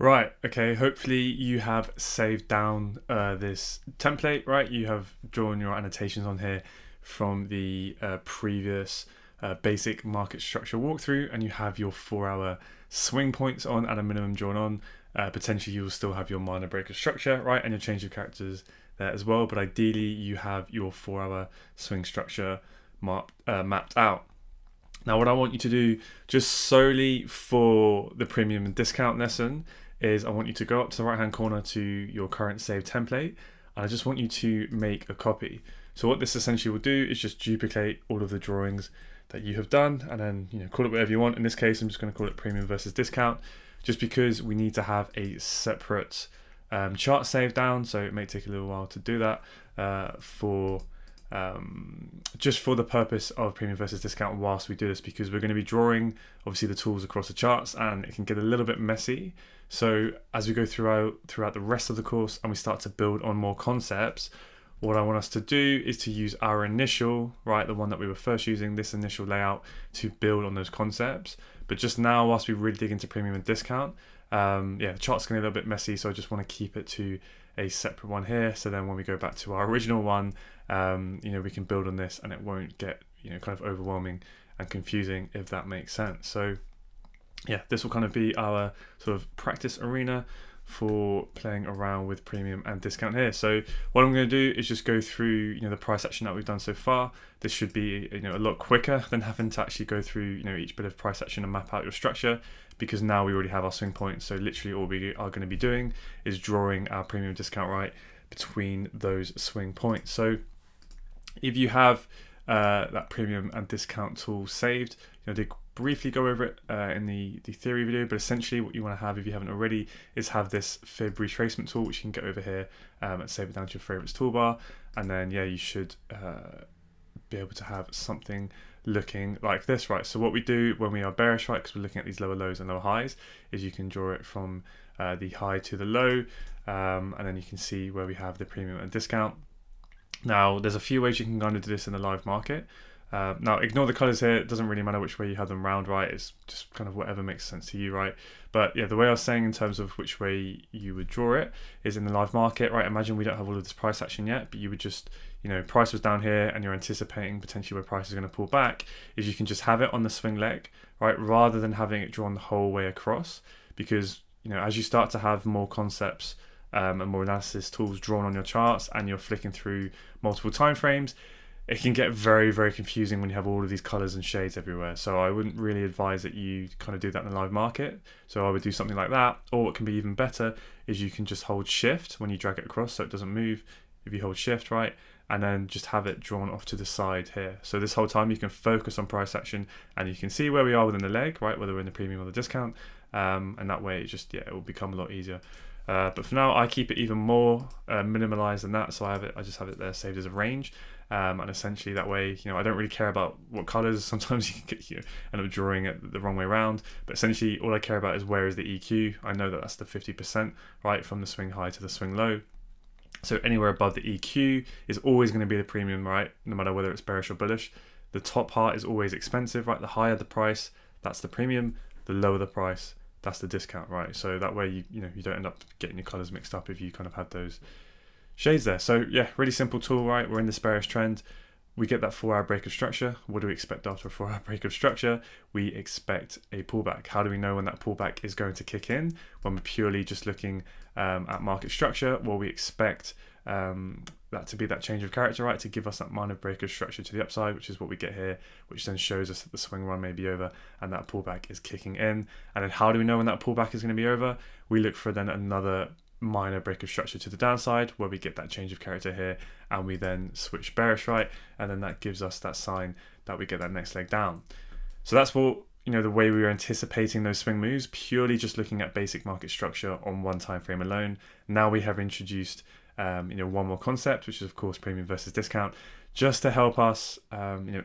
Right, okay, hopefully you have saved down this template, right? You have drawn your annotations on here from the previous basic market structure walkthrough, and you have your 4 hour swing points on at a minimum drawn on. Potentially you will still have your minor breaker structure, right? And your change of characters there as well, but ideally you have your 4 hour swing structure mapped out. Now, what I want you to do just solely for the premium and discount lesson is I want you to go up to the right hand corner to your current save template, and I just want you to make a copy. So what this essentially will do is just duplicate all of the drawings that you have done, and then call it whatever you want. In this case, I'm just going to call it premium versus discount, just because we need to have a separate chart saved down. So it may take a little while to do that for just for the purpose of premium versus discount whilst we do this, because we're going to be drawing obviously the tools across the charts and it can get a little bit messy. So as we go throughout the rest of the course and we start to build on more concepts, what I want us to do is to use our initial, right, the one that we were first using, this initial layout, to build on those concepts. But just now, whilst we really dig into premium and discount, the chart's going to be a little bit messy, so I just want to keep it to a separate one here. So then when we go back to our original one, we can build on this and it won't get kind of overwhelming and confusing, if that makes sense. So yeah, this will kind of be our sort of practice arena for playing around with premium and discount here. So what I'm going to do is just go through the price action that we've done so far. This should be a lot quicker than having to actually go through each bit of price action and map out your structure, because now we already have our swing points. So literally all we are going to be doing is drawing our premium discount right between those swing points. So if you have that premium and discount tool saved, I did briefly go over it in the theory video, but essentially what you want to have, if you haven't already, is have this fib retracement tool, which you can get over here and save it down to your favorites toolbar, and then you should be able to have something looking like this, right? So what we do when we are bearish, right, because we're looking at these lower lows and lower highs, is you can draw it from the high to the low, and then you can see where we have the premium and discount. Now there's a few ways you can kind of do this in the live market. Now ignore the colors here, it doesn't really matter which way you have them round, right? It's just kind of whatever makes sense to you, right? But yeah, the way I was saying in terms of which way you would draw it is in the live market, right? Imagine we don't have all of this price action yet, but you would just, price was down here and you're anticipating potentially where price is going to pull back, is you can just have it on the swing leg, right? Rather than having it drawn the whole way across, because, as you start to have more concepts and more analysis tools drawn on your charts and you're flicking through multiple time frames, it can get very, very confusing when you have all of these colors and shades everywhere. So I wouldn't really advise that you kind of do that in the live market. So I would do something like that. Or what can be even better is you can just hold shift when you drag it across so it doesn't move. If you hold shift, right, and then just have it drawn off to the side here. So this whole time you can focus on price action and you can see where we are within the leg, right, whether we're in the premium or the discount. And that way it will become a lot easier. But for now, I keep it even more minimalized than that. So I just have it there saved as a range. And essentially that way, I don't really care about what colors. Sometimes you can get, end up drawing it the wrong way around. But essentially all I care about is where is the EQ. I know that that's the 50%, right, from the swing high to the swing low. So anywhere above the EQ is always going to be the premium, right? No matter whether it's bearish or bullish. The top part is always expensive, right? The higher the price, that's the premium. The lower the price, that's the discount, right? So that way you don't end up getting your colors mixed up if you kind of had those shades there. So yeah, really simple tool, right? We're in this bearish trend. We get that 4 hour break of structure. What do we expect after a 4 hour break of structure? We expect a pullback. How do we know when that pullback is going to kick in? When we're purely just looking at market structure, well, we expect that to be that change of character, right? To give us that minor break of structure to the upside, which is what we get here, which then shows us that the swing run may be over and that pullback is kicking in. And then how do we know when that pullback is going to be over? We look for then another minor break of structure to the downside where we get that change of character here, and we then switch bearish, right? And then that gives us that sign that we get that next leg down. So that's what the way we were anticipating those swing moves, purely just looking at basic market structure on one time frame alone. Now we have introduced one more concept, which is of course premium versus discount, just to help us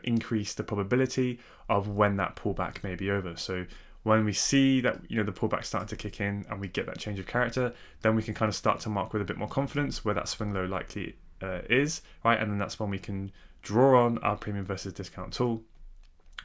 increase the probability of when that pullback may be over. So when we see that the pullback starting to kick in and we get that change of character, then we can kind of start to mark with a bit more confidence where that swing low likely is, right? And then that's when we can draw on our premium versus discount tool.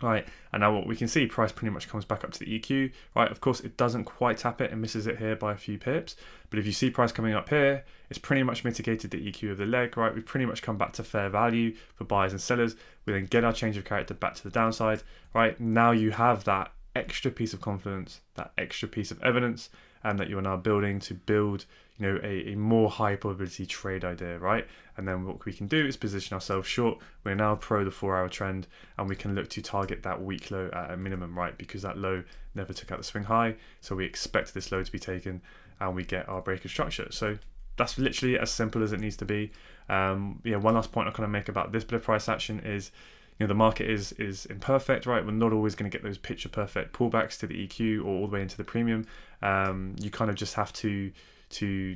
right? And now what we can see, price pretty much comes back up to the EQ, right? Of course, it doesn't quite tap it and misses it here by a few pips. But if you see price coming up here, it's pretty much mitigated the EQ of the leg, right? We've pretty much come back to fair value for buyers and sellers. We then get our change of character back to the downside, right? Now you have that extra piece of confidence, that extra piece of evidence, and that you are now building to build, you know, a more high probability trade idea, right? And then what we can do is position ourselves short. We're now pro the 4-hour trend, and we can look to target that week low at a minimum, right? Because that low never took out the swing high, so we expect this low to be taken, and we get our break of structure. So that's literally as simple as it needs to be. One last point I kind of make about this bit of price action is, you know, the market is imperfect, right? We're not always going to get those picture perfect pullbacks to the EQ or all the way into the premium. You kind of just have to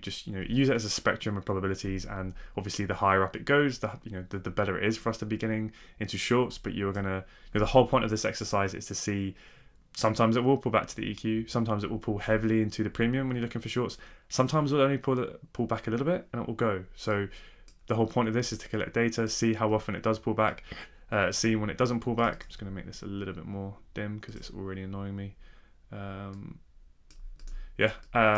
just, you know, use it as a spectrum of probabilities, and obviously the higher up it goes, the better it is for us to be getting into shorts. But you're gonna, you know, the whole point of this exercise is to see, sometimes it will pull back to the EQ, sometimes it will pull heavily into the premium when you're looking for shorts, sometimes it'll only pull back a little bit and it will go. So the whole point of this is to collect data, see how often it does pull back, see when it doesn't pull back. I'm just going to make this a little bit more dim because it's already annoying me.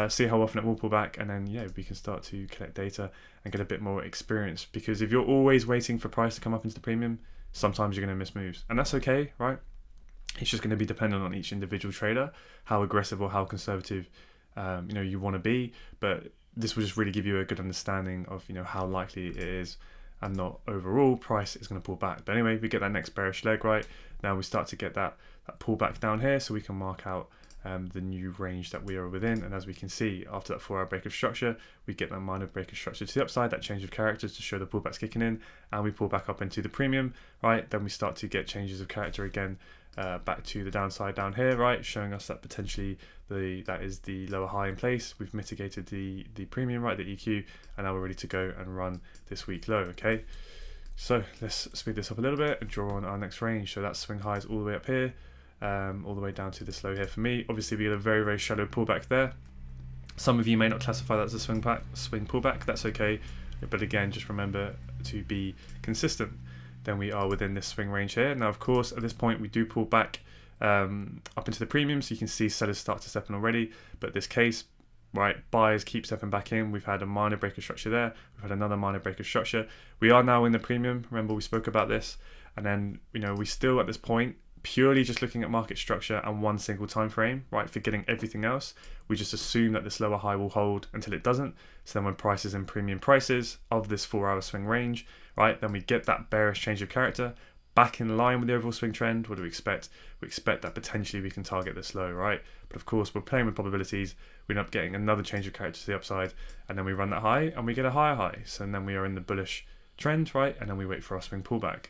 See how often it will pull back, and then we can start to collect data and get a bit more experience. Because if you're always waiting for price to come up into the premium, sometimes you're going to miss moves, and that's okay, right? It's just going to be dependent on each individual trader, how aggressive or how conservative you want to be. But this will just really give you a good understanding of, you know, how likely it is, and not overall price is going to pull back. But anyway, we get that next bearish leg, right? Now we start to get that pullback down here, so we can mark out the new range that we are within. And as we can see, after that 4-hour break of structure, we get that minor break of structure to the upside, that change of characters to show the pullback's kicking in, and we pull back up into the premium, right? Then we start to get changes of character again, back to the downside down here, right? Showing us that potentially that is the lower high in place. We've mitigated the premium, right, the EQ, and now we're ready to go and run this week low, okay? So let's speed this up a little bit and draw on our next range. So that swing high is all the way up here, all the way down to this low here for me. Obviously we get a very, very shallow pullback there. Some of you may not classify that as a swing pullback, that's okay. But again, just remember to be consistent. Then we are within this swing range here. Now, of course, at this point, we do pull back up into the premium, so you can see sellers start to step in already. But this case, right, buyers keep stepping back in. We've had a minor break of structure there. We've had another minor break of structure. We are now in the premium. Remember, we spoke about this. And then, you know, we still at this point, purely just looking at market structure and one single time frame, right, forgetting everything else. We just assume that this lower high will hold until it doesn't. So then when price is in premium prices of this 4-hour swing range, right, then we get that bearish change of character back in line with the overall swing trend. What do we expect? We expect that potentially we can target this low, right? But of course, we're playing with probabilities. We end up getting another change of character to the upside, and then we run that high and we get a higher high. So then we are in the bullish trend, right? And then we wait for our swing pullback.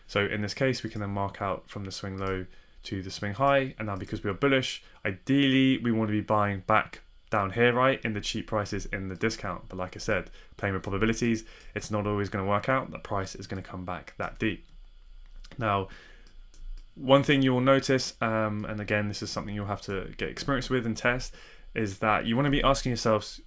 So in this case, we can then mark out from the swing low to the swing high. And now because we are bullish, ideally we want to be buying back down here, right, in the cheap prices in the discount. But like I said, playing with probabilities, it's not always going to work out. The price is going to come back that deep. Now, one thing you will notice, and again, this is something you'll have to get experience with and test, is that you want to be asking yourselves,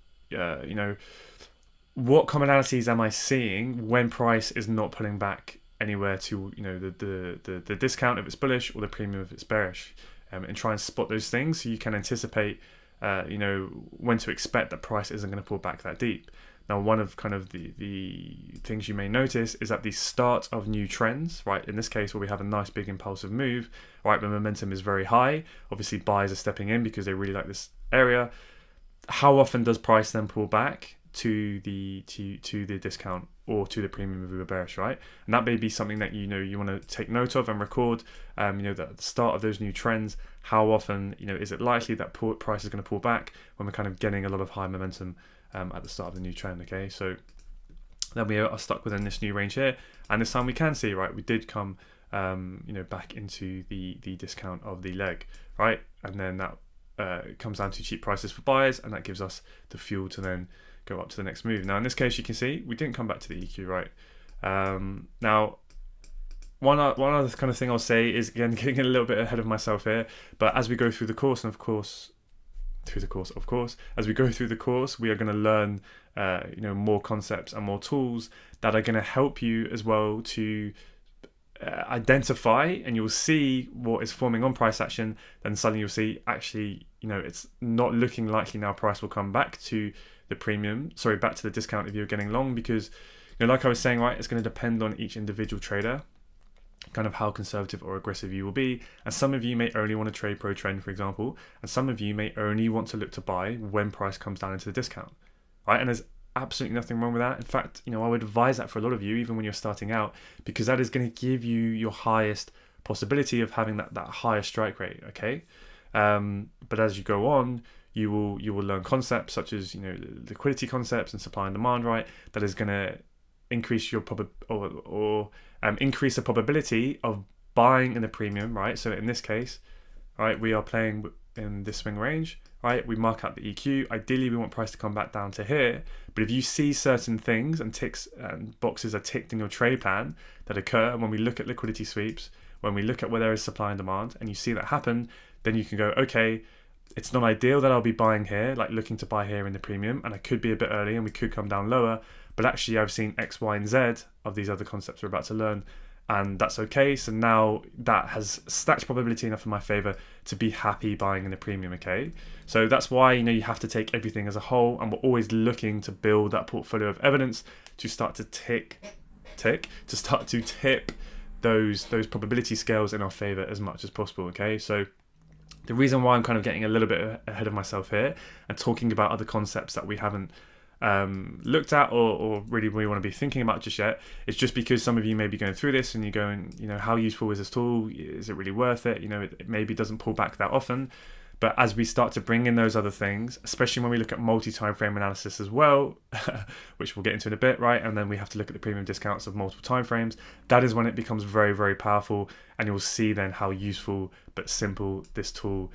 what commonalities am I seeing when price is not pulling back anywhere to, you know, the discount if it's bullish or the premium if it's bearish, and try and spot those things so you can anticipate when to expect that price isn't going to pull back that deep. Now, one of kind of the things you may notice is at the start of new trends, right? In this case, where we have a nice big impulsive move, right? The momentum is very high. Obviously, buyers are stepping in because they really like this area. How often does price then pull back to the discount or to the premium if we were bearish, right? And that may be something that you want to take note of and record. That at the start of those new trends, how often is it likely that price is going to pull back when we're kind of getting a lot of high momentum at the start of the new trend? Okay, so then we are stuck within this new range here, and this time we can see, right, we did come back into the discount of the leg, right? And then that comes down to cheap prices for buyers, and that gives us the fuel to then go up to the next move. Now in this case, you can see we didn't come back to the EQ, right? Now one other kind of thing I'll say is, again, getting a little bit ahead of myself here, but as we go through the course, and of course as we go through the course, we are going to learn more concepts and more tools that are going to help you as well to identify and you'll see what is forming on price action, then suddenly you'll see actually, it's not looking likely now price will come back to the back to the discount if you're getting long, because like I was saying, right, it's going to depend on each individual trader, kind of how conservative or aggressive you will be. And some of you may only want to trade pro trend, for example, and some of you may only want to look to buy when price comes down into the discount, right? And there's absolutely nothing wrong with that. In fact, I would advise that for a lot of you, even when you're starting out, because that is going to give you your highest possibility of having that higher strike rate. Okay, but as you go on, you will learn concepts such as liquidity concepts and supply and demand, right? That is going to increase your increase the probability of buying in the premium, right? So in this case, right, we are playing in this swing range, right? We mark out the EQ. Ideally, we want price to come back down to here. But if you see certain things and ticks and boxes are ticked in your trade plan that occur when we look at liquidity sweeps, when we look at where there is supply and demand, and you see that happen, then you can go, okay, it's not ideal that I'll be buying here, like looking to buy here in the premium, and I could be a bit early and we could come down lower, but actually I've seen X, Y, and Z of these other concepts we're about to learn, and that's okay. So now that has stacked probability enough in my favor to be happy buying in the premium, okay? So that's why, you have to take everything as a whole, and we're always looking to build that portfolio of evidence to start to to start to tip those probability scales in our favor as much as possible, okay? So the reason why I'm kind of getting a little bit ahead of myself here and talking about other concepts that we haven't looked at or really want to be thinking about just yet, it's just because some of you may be going through this and you're going, how useful is this tool? Is it really worth it? It maybe doesn't pull back that often. But as we start to bring in those other things, especially when we look at multi-time frame analysis as well, which we'll get into in a bit, right? And then we have to look at the premium discounts of multiple time frames. That is when it becomes very, very powerful, and you'll see then how useful but simple this tool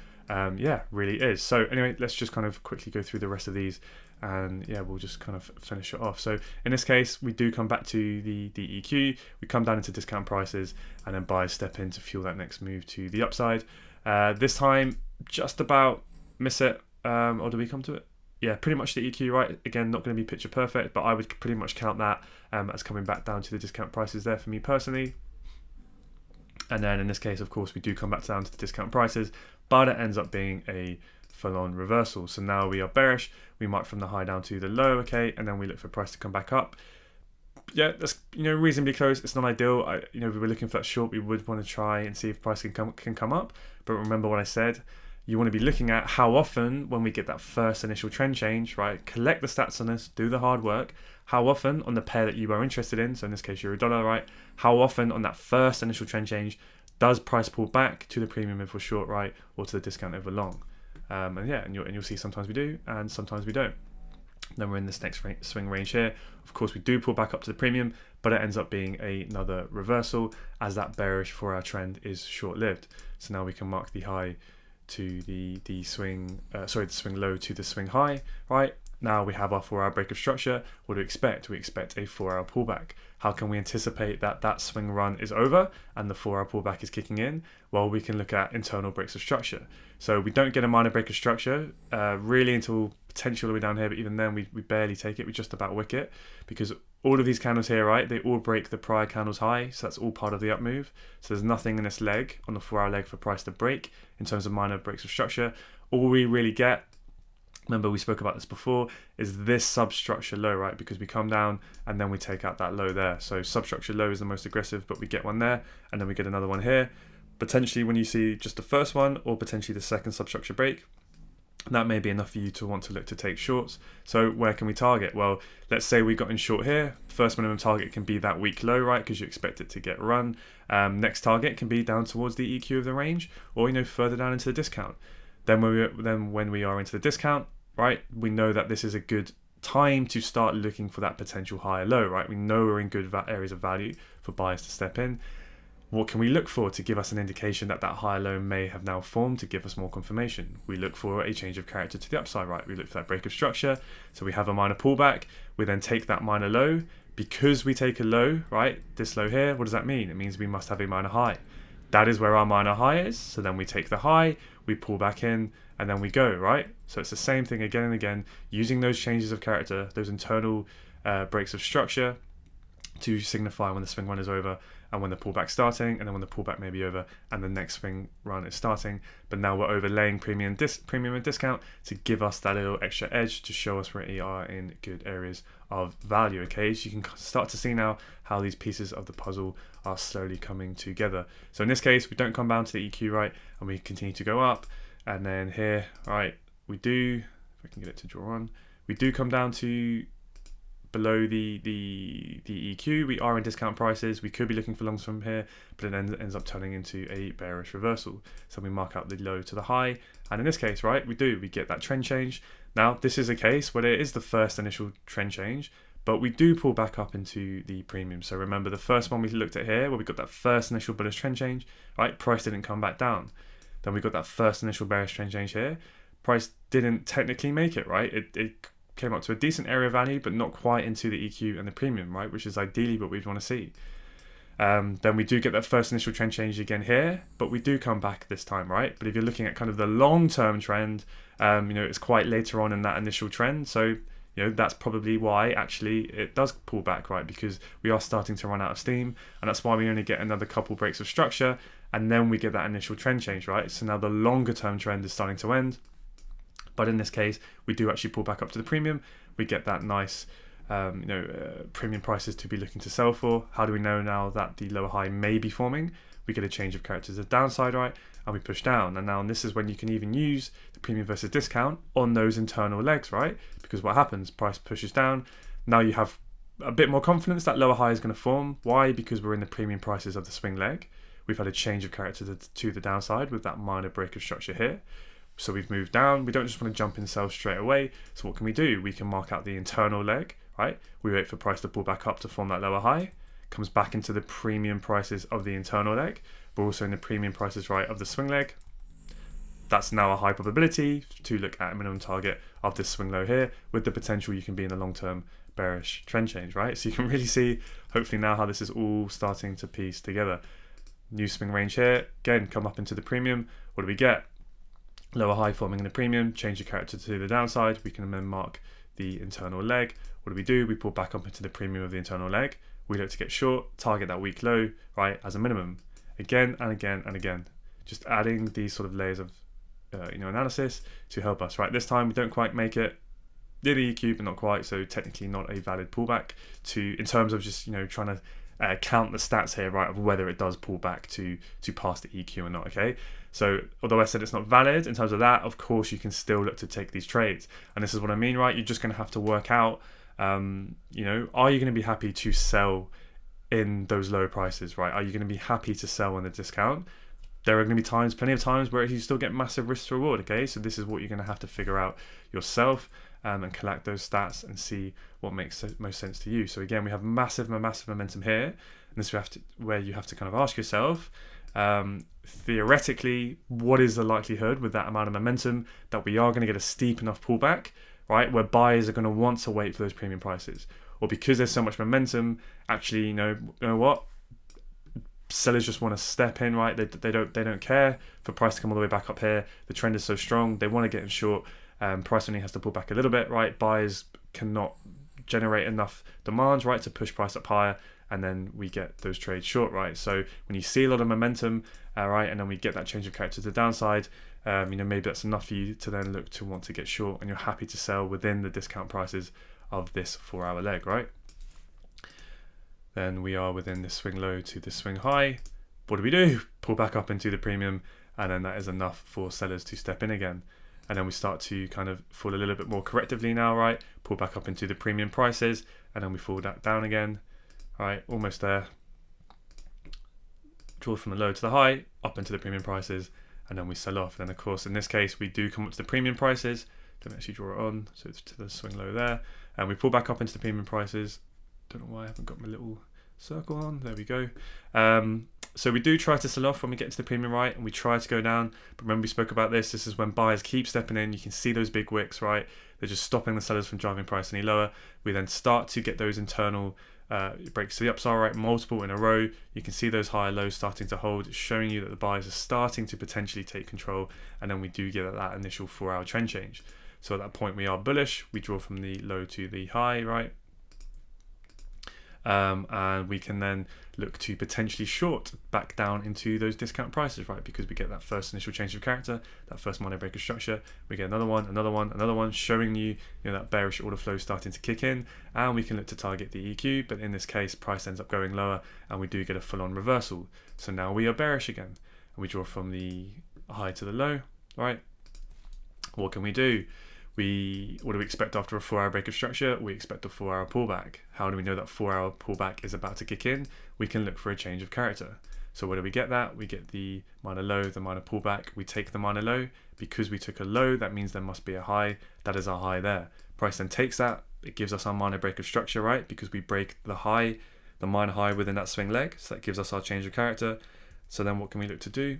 really is. So anyway, let's just kind of quickly go through the rest of these, and we'll just kind of finish it off. So in this case, we do come back to the EQ, we come down into discount prices, and then buyers step in to fuel that next move to the upside. This time, just about miss it, or do we come to it? Yeah, pretty much the EQ, right? Again, not going to be picture perfect, but I would pretty much count that as coming back down to the discount prices there for me personally. And then in this case, of course, we do come back down to the discount prices, but it ends up being a full-on reversal. So now we are bearish, we mark from the high down to the low, okay, and then we look for price to come back up. Yeah, that's reasonably close. It's not ideal. We were looking for that short. We would want to try and see if price can come up. But remember what I said. You want to be looking at how often, when we get that first initial trend change, right? Collect the stats on this, do the hard work. How often on the pair that you are interested in, so in this case euro dollar, right? How often on that first initial trend change does price pull back to the premium if we're short, right, or to the discount if we're long? And you'll see sometimes we do and sometimes we don't. Then we're in this next swing range here. Of course, we do pull back up to the premium, but it ends up being another reversal as that bearish 4-hour trend is short-lived. So now we can mark the high to the swing low to the swing high, right? Now we have our 4-hour break of structure. What do we expect? We expect a 4-hour pullback. How can we anticipate that swing run is over and the 4-hour pullback is kicking in? Well, we can look at internal breaks of structure. So we don't get a minor break of structure really until potentially all the way down here, but even then we barely take it. We just about wick it, because all of these candles here, right, they all break the prior candle's high, so that's all part of the up move. So there's nothing in this leg, on the 4-hour leg, for price to break in terms of minor breaks of structure. All we really get, remember we spoke about this before, is this substructure low, right? Because we come down and then we take out that low there. So substructure low is the most aggressive, but we get one there and then we get another one here. Potentially when you see just the first one or potentially the second substructure break, that may be enough for you to want to look to take shorts. So where can we target? Well, let's say we got in short here. First minimum target can be that weak low, right? Because you expect it to get run. Next target can be down towards the EQ of the range, or further down into the discount. Then when we are into the discount, right, we know that this is a good time to start looking for that potential higher low, right? We know we're in good areas of value for buyers to step in. What can we look for to give us an indication that that higher low may have now formed, to give us more confirmation? We look for a change of character to the upside, right? We look for that break of structure. So we have a minor pullback. We then take that minor low. Because we take a low, right, this low here, what does that mean? It means we must have a minor high. That is where our minor high is. So then we take the high, we pull back in, and then we go, right? So it's the same thing again and again, using those changes of character, those internal breaks of structure, to signify when the swing run is over and when the pullback's starting, and then when the pullback may be over and the next swing run is starting. But now we're overlaying premium and discount to give us that little extra edge to show us we are in good areas of value. Okay, so you can start to see now how these pieces of the puzzle are slowly coming together. So in this case, we don't come down to the EQ, right, and we continue to go up. And then here, right, we do, if I can get it to draw on, we do come down to below the EQ. We are in discount prices. We could be looking for longs from here, but it ends up turning into a bearish reversal. So we mark out the low to the high, and in this case, right, we get that trend change. Now this is a case where it is the first initial trend change, but we do pull back up into the premium. So remember the first one we looked at here, where we got that first initial bullish trend change, right? Price didn't come back down. Then we got that first initial bearish trend change here. Price didn't technically make it, right? It came up to a decent area of value, but not quite into the EQ and the premium, right? Which is ideally what we'd want to see. Then we do get that first initial trend change again here, but we do come back this time, right? But if you're looking at kind of the long-term trend, it's quite later on in that initial trend. So, that's probably why actually it does pull back, right? Because we are starting to run out of steam, and that's why we only get another couple breaks of structure, and then we get that initial trend change, right? So now the longer-term trend is starting to end. But in this case, we do actually pull back up to the premium. We get that nice, premium prices to be looking to sell for. How do we know now that the lower high may be forming? We get a change of character to the downside, right? And we push down. And now this is when you can even use the premium versus discount on those internal legs, right? Because what happens? Price pushes down. Now you have a bit more confidence that lower high is going to form. Why? Because we're in the premium prices of the swing leg. We've had a change of character to the downside with that minor break of structure here. So we've moved down. We don't just want to jump in sell straight away. So what can we do? We can mark out the internal leg, right? We wait for price to pull back up to form that lower high. Comes back into the premium prices of the internal leg. We're also in the premium prices, right, of the swing leg. That's now a high probability to look at a minimum target of this swing low here, with the potential you can be in the long-term bearish trend change, right? So you can really see, hopefully now, how this is all starting to piece together. New swing range here. Again, come up into the premium. What do we get? Lower high forming in the premium, change the character to the downside. We can then mark the internal leg. What do? We pull back up into the premium of the internal leg. We look to get short, target that weak low, right, as a minimum. Again and again and again. Just adding these sort of layers of analysis to help us, right? This time we don't quite make it near the EQ, but not quite, so technically not a valid pullback in terms of just, trying to count the stats here, right, of whether it does pull back to pass the EQ or not, okay? So although I said it's not valid in terms of that, of course you can still look to take these trades. And this is what I mean, right? You're just going to have to work out, are you going to be happy to sell in those low prices, right? Are you going to be happy to sell on the discount? There are going to be plenty of times where you still get massive risk to reward, okay? So this is what you're going to have to figure out yourself and collect those stats and see what makes most sense to you. So again, we have massive momentum here. And this where you have to kind of ask yourself, theoretically, what is the likelihood with that amount of momentum that we are going to get a steep enough pullback, right, where buyers are going to want to wait for those premium prices? Or because there's so much momentum, actually, you know what? Sellers just want to step in, right? They don't care for price to come all the way back up here. The trend is so strong, they want to get in short. Price only has to pull back a little bit, right? Buyers cannot generate enough demand, right, to push price up higher, and then we get those trades short, right? So when you see a lot of momentum, right, and then we get that change of character to the downside, maybe that's enough for you to then look to want to get short, and you're happy to sell within the discount prices of this 4-hour leg, right? Then we are within this swing low to this swing high. What do? Pull back up into the premium, and then that is enough for sellers to step in again. And then we start to kind of fall a little bit more correctively now, right? Pull back up into the premium prices, and then we fall down again, right? Almost there. Draw from the low to the high, up into the premium prices, and then we sell off. And then of course, in this case, we do come up to the premium prices. Don't actually draw it on, so it's to the swing low there. And we pull back up into the premium prices. Don't know why I haven't got my little circle on. There we go. So we do try to sell off when we get to the premium, right, and we try to go down. But remember, we spoke about this. This is when buyers keep stepping in. You can see those big wicks, right? They're just stopping the sellers from driving price any lower. We then start to get those internal breaks to the upside, right? Multiple in a row. You can see those higher lows starting to hold, showing you that the buyers are starting to potentially take control. And then we do get that initial 4-hour trend change. So at that point, we are bullish. We draw from the low to the high, right? and we can then look to potentially short back down into those discount prices, right? Because we get that first initial change of character, that first minor break of structure, we get another one, showing you, that bearish order flow starting to kick in, and we can look to target the EQ, but in this case, price ends up going lower, and we do get a full-on reversal. So now we are bearish again, and we draw from the high to the low, right? What can we do? What do we expect after a 4-hour break of structure? We expect a 4-hour pullback. How do we know that 4-hour pullback is about to kick in? We can look for a change of character. So where do we get that? We get the minor low, the minor pullback. We take the minor low. Because we took a low, that means there must be a high. That is our high there. Price then takes that. It gives us our minor break of structure, right? Because we break the high, the minor high within that swing leg. So that gives us our change of character. So then what can we look to do?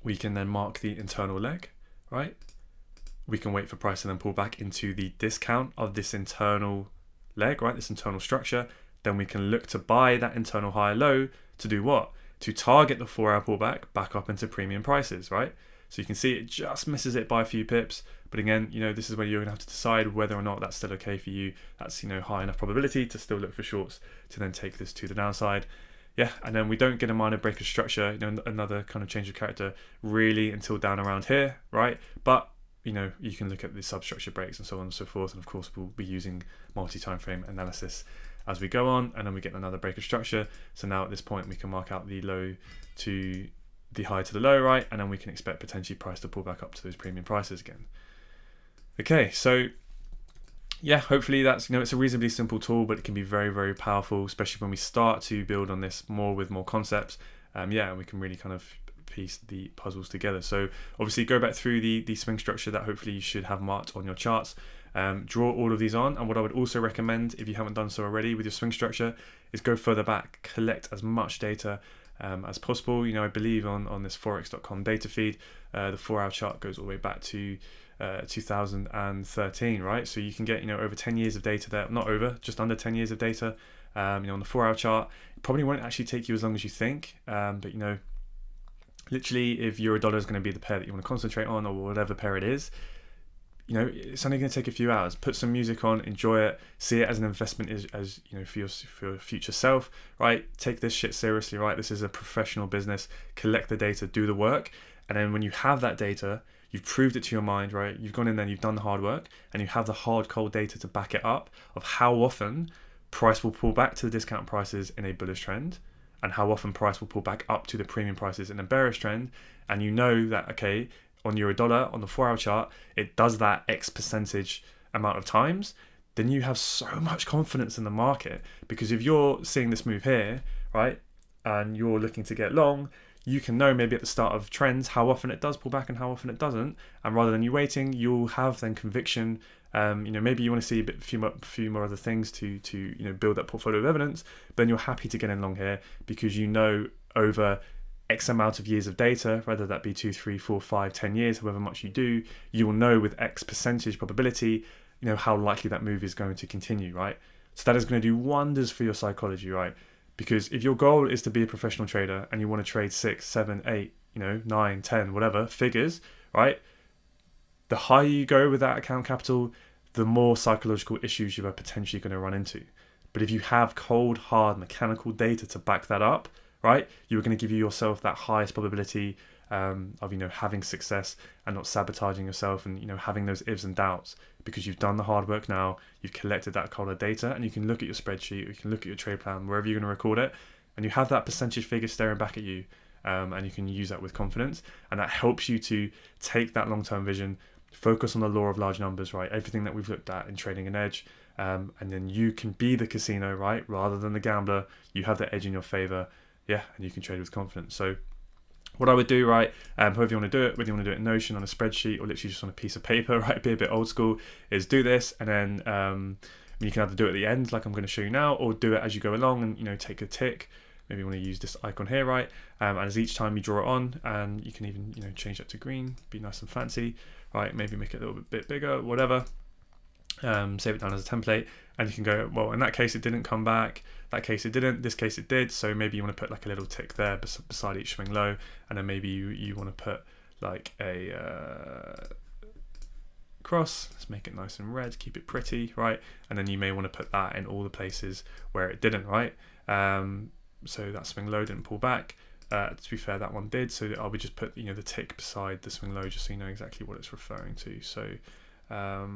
We can then mark the internal leg, right? We can wait for price to then pull back into the discount of this internal leg, right? This internal structure. Then we can look to buy that internal high low to do what? To target the 4-hour pullback back up into premium prices, right? So you can see it just misses it by a few pips. But again, this is where you're gonna have to decide whether or not that's still okay for you. That's, high enough probability to still look for shorts to then take this to the downside. Yeah, and then we don't get a minor break of structure, another kind of change of character really until down around here, right? But you can look at the substructure breaks and so on and so forth. And of course, we'll be using multi-time frame analysis as we go on, and then we get another break of structure. So now at this point, we can mark out the low to the high to the low, right? And then we can expect potentially price to pull back up to those premium prices again. Okay, so yeah, hopefully that's, it's a reasonably simple tool, but it can be very, very powerful, especially when we start to build on this more with more concepts. And we can really kind of piece the puzzles together. So obviously go back through the swing structure that hopefully you should have marked on your charts. Draw all of these on, and what I would also recommend, if you haven't done so already with your swing structure, is go further back, collect as much data as possible. I believe on this forex.com data feed, the 4-hour chart goes all the way back to 2013, right? So you can get over 10 years of data there, not over, just under 10 years of data on the 4-hour chart. It probably won't actually take you as long as you think, but literally, if Euro-dollar is going to be the pair that you want to concentrate on, or whatever pair it is, it's only going to take a few hours. Put some music on, enjoy it, see it as an investment, as for your future self, right? Take this shit seriously, right? This is a professional business. Collect the data, do the work, and then when you have that data, you've proved it to your mind, right? You've gone in there, you've done the hard work, and you have the hard, cold data to back it up of how often price will pull back to the discount prices in a bullish trend, and how often price will pull back up to the premium prices in a bearish trend. And that, okay, on Euro-dollar, on the 4-hour chart, it does that X percentage amount of times, then you have so much confidence in the market. Because if you're seeing this move here, right, and you're looking to get long, you can know maybe at the start of trends how often it does pull back and how often it doesn't. And rather than you waiting, you'll have then conviction. Maybe you want to see a few more other things to build that portfolio of evidence. Then you're happy to get in long here because over X amount of years of data, whether that be 2, 3, 4, 5, 10 years, however much you do, you will know with X percentage probability, how likely that move is going to continue, right? So that is going to do wonders for your psychology, right? Because if your goal is to be a professional trader and you want to trade 6, 7, 8, 9, 10, whatever figures, right? The higher you go with that account capital, the more psychological issues you are potentially going to run into. But if you have cold, hard, mechanical data to back that up, right, you're going to give yourself that highest probability of having success and not sabotaging yourself and having those ifs and doubts, because you've done the hard work now, you've collected that color data, and you can look at your spreadsheet, you can look at your trade plan, wherever you're going to record it, and you have that percentage figure staring back at you, and you can use that with confidence, and that helps you to take that long-term vision, focus on the law of large numbers, right? Everything that we've looked at in Trading an Edge, and then you can be the casino, right? Rather than the gambler, you have that edge in your favor, and you can trade with confidence. So what I would do, right, however you want to do it, whether you want to do it in Notion, on a spreadsheet, or literally just on a piece of paper, right, be a bit old school, is do this, and then you can either do it at the end, like I'm going to show you now, or do it as you go along and, take a tick. Maybe you want to use this icon here, right, and as each time you draw it on, and you can even, change that to green, be nice and fancy, right, maybe make it a little bit bigger, whatever. Save it down as a template, and you can go, well, in that case it didn't come back, that case it didn't, this case it did, so maybe you want to put like a little tick there beside each swing low, and then maybe you want to put like a across. Let's make it nice and red, keep it pretty, right? And then you may want to put that in all the places where it didn't, right? So that swing low didn't pull back. To be fair, that one did. So I would just put, you know, the tick beside the swing low, just so you know exactly what it's referring to. So that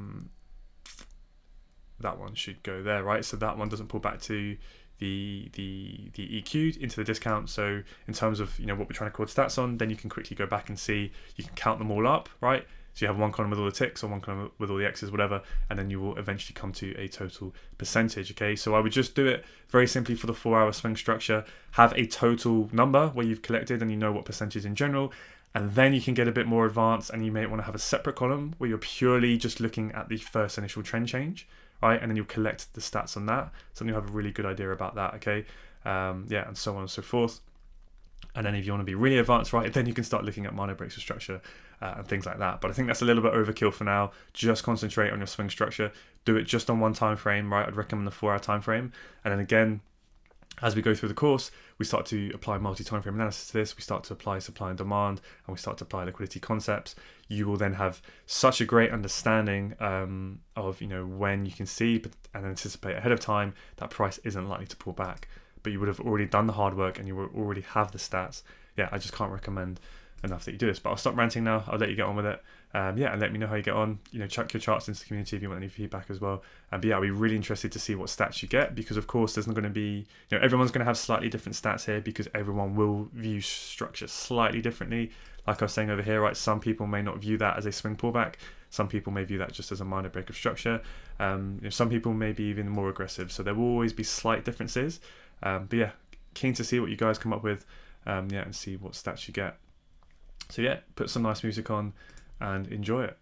one should go there, right? So that one doesn't pull back to the EQ into the discount. So in terms of, you know, what we're trying to record stats on, then you can quickly go back and see, you can count them all up, right? So you have one column with all the ticks or one column with all the X's, whatever, and then you will eventually come to a total percentage, okay? So I would just do it very simply for the 4-hour swing structure, have a total number where you've collected and you know what percentage in general, and then you can get a bit more advanced and you may want to have a separate column where you're purely just looking at the first initial trend change, right? And then you'll collect the stats on that. So then you'll have a really good idea about that, okay? Yeah, and so on and so forth. And then if you want to be really advanced, right, then you can start looking at minor breaks of structure and things like that. But I think that's a little bit overkill for now. Just concentrate on your swing structure. Do it just on one time frame, right? I'd recommend the 4-hour time frame. And then again, as we go through the course, we start to apply multi-time frame analysis to this. We start to apply supply and demand, and we start to apply liquidity concepts. You will then have such a great understanding of, you know, when you can see and anticipate ahead of time that price isn't likely to pull back. But you would have already done the hard work and you will already have the stats. Yeah, I just can't recommend enough that you do this. But I'll stop ranting now. I'll let you get on with it. Yeah, and let me know how you get on. You know, chuck your charts into the community if you want any feedback as well. But yeah, I'll be really interested to see what stats you get, because of course there's not going to be, you know, everyone's going to have slightly different stats here because everyone will view structure slightly differently. Like I was saying over here, right, some people may not view that as a swing pullback. Some people may view that just as a minor break of structure. You know, some people may be even more aggressive. So there will always be slight differences. But yeah, keen to see what you guys come up with, yeah, and see what stats you get. So yeah, put some nice music on and enjoy it.